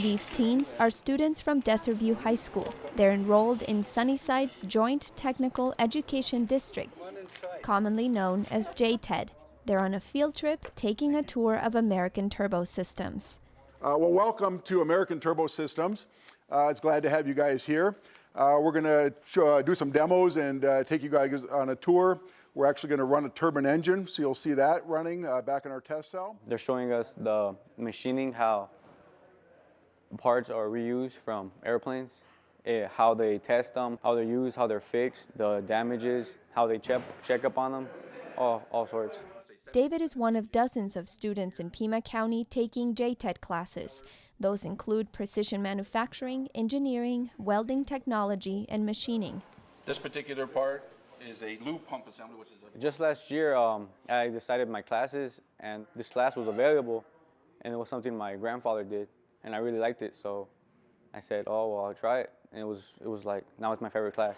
These teens are students from Desarae High School. They're enrolled in Sunnyside's Joint Technical Education District, commonly known as JTED. They're on a field trip taking a tour of American Turbo Systems. Well, welcome to American Turbo Systems. It's glad to have you guys here. We're going to do some demos and take you guys on a tour. We're actually going to run a turbine engine, so you'll see that running back in our test cell. They're showing us the machining, how parts are reused from airplanes, how they test them, how they're used, how they're fixed, the damages, how they check up on them, all sorts. David is one of dozens of students in Pima County taking JTED classes. Those include precision manufacturing, engineering, welding technology, and machining. This particular part is a lube pump assembly, which is Just last year, I decided my classes, and this class was available, and it was something my grandfather did, and I really liked it, so I said, oh, well, I'll try it, and it was like, now it's my favorite class.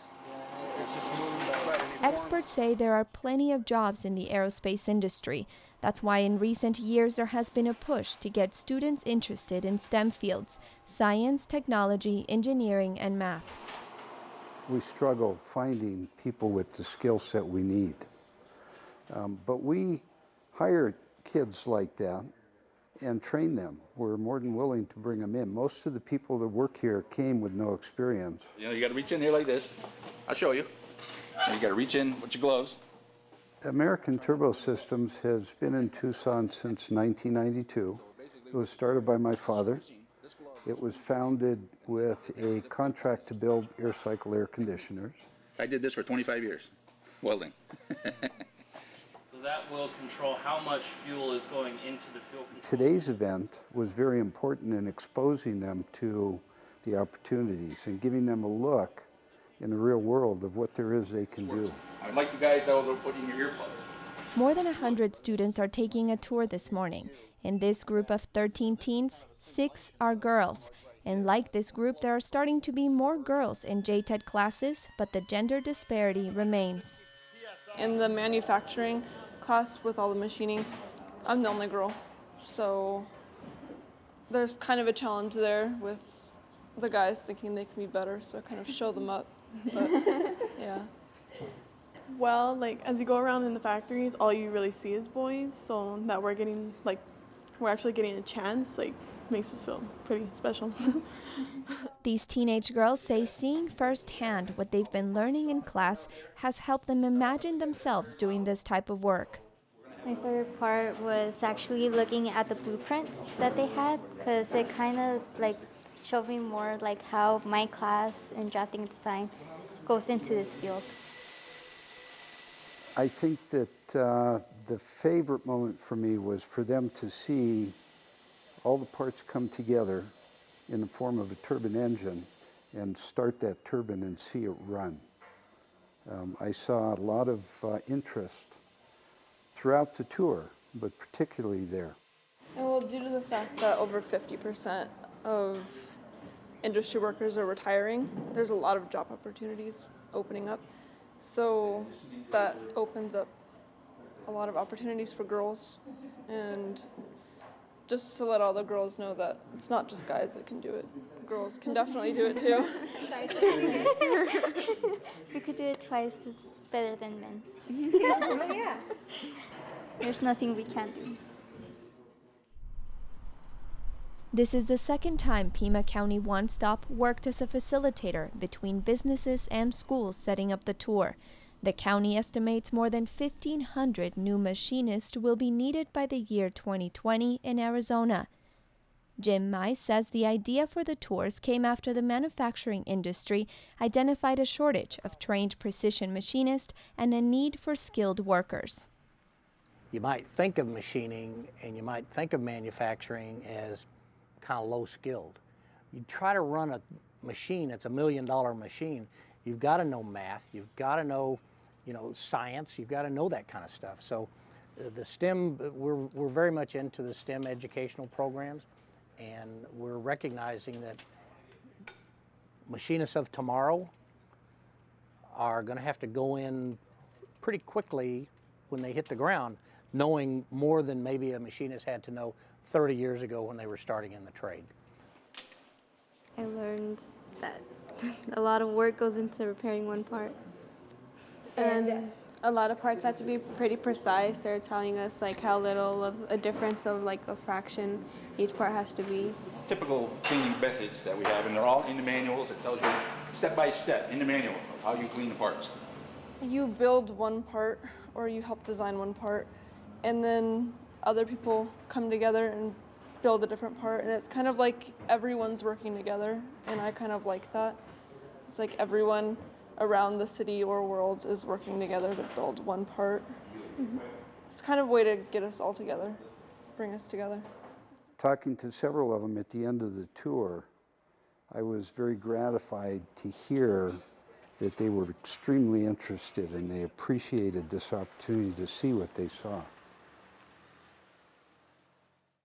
Experts say there are plenty of jobs in the aerospace industry. That's why in recent years there has been a push to get students interested in STEM fields: science, technology, engineering, and math. We struggle finding people with the skill set we need. But we hire kids like that and train them. We're more than willing to bring them in. Most of the people that work here came with no experience. You know, you got to reach in here like this. I'll show you. And you got to reach in with your gloves. American Turbo Systems has been in Tucson since 1992. It was started by my father. It was founded with a contract to build air cycle air conditioners. I did this for 25 years, welding. So that will control how much fuel is going into the fuel control. Today's event was very important in exposing them to the opportunities and giving them a look in the real world of what there is they can do. I'd like you guys to put in your earplugs. More than 100 students are taking a tour this morning. In this group of 13 teens, 6 are girls. And like this group, there are starting to be more girls in JTED classes, but the gender disparity remains. In the manufacturing class with all the machining, I'm the only girl. So there's kind of a challenge there with the guys thinking they can be better, so I kind of show them up. But, yeah. Well, like as you go around in the factories, all you really see is boys. So that we're actually getting a chance, makes us feel pretty special. These teenage girls say seeing firsthand what they've been learning in class has helped them imagine themselves doing this type of work. My favorite part was actually looking at the blueprints that they had, because it kind of showed me more how my class in drafting and design goes into this field. I think that the favorite moment for me was for them to see all the parts come together in the form of a turbine engine and start that turbine and see it run. I saw a lot of interest throughout the tour, but particularly there. Well, due to the fact that over 50% of industry workers are retiring, there's a lot of job opportunities opening up. So that opens up a lot of opportunities for girls, and just to let all the girls know that it's not just guys that can do it. Girls can definitely do it too. We could do it twice better than men. Yeah. There's nothing we can't do. This is the second time Pima County One Stop worked as a facilitator between businesses and schools setting up the tour. The county estimates more than 1,500 new machinists will be needed by the year 2020 in Arizona. Jim Mize says the idea for the tours came after the manufacturing industry identified a shortage of trained precision machinists and a need for skilled workers. You might think of machining and you might think of manufacturing as kind of low skilled. You try to run a machine that's $1 million machine, you've got to know math, you've got to know, science, you've got to know that kind of stuff. So the STEM, we're very much into the STEM educational programs, and we're recognizing that machinists of tomorrow are going to have to go in pretty quickly when they hit the ground, knowing more than maybe a machinist had to know 30 years ago when they were starting in the trade. I learned that a lot of work goes into repairing one part. And a lot of parts have to be pretty precise. They're telling us like how little of a difference of like a fraction each part has to be. Typical cleaning methods that we have, and they're all in the manuals. It tells you step by step in the manual of how you clean the parts. You build one part or you help design one part, and then other people come together and build a different part, and it's kind of like everyone's working together, and I kind of like that. It's like everyone around the city or world is working together to build one part. It's kind of a way to get us all together, bring us together. Talking to several of them at the end of the tour, I was very gratified to hear that they were extremely interested and they appreciated this opportunity to see what they saw.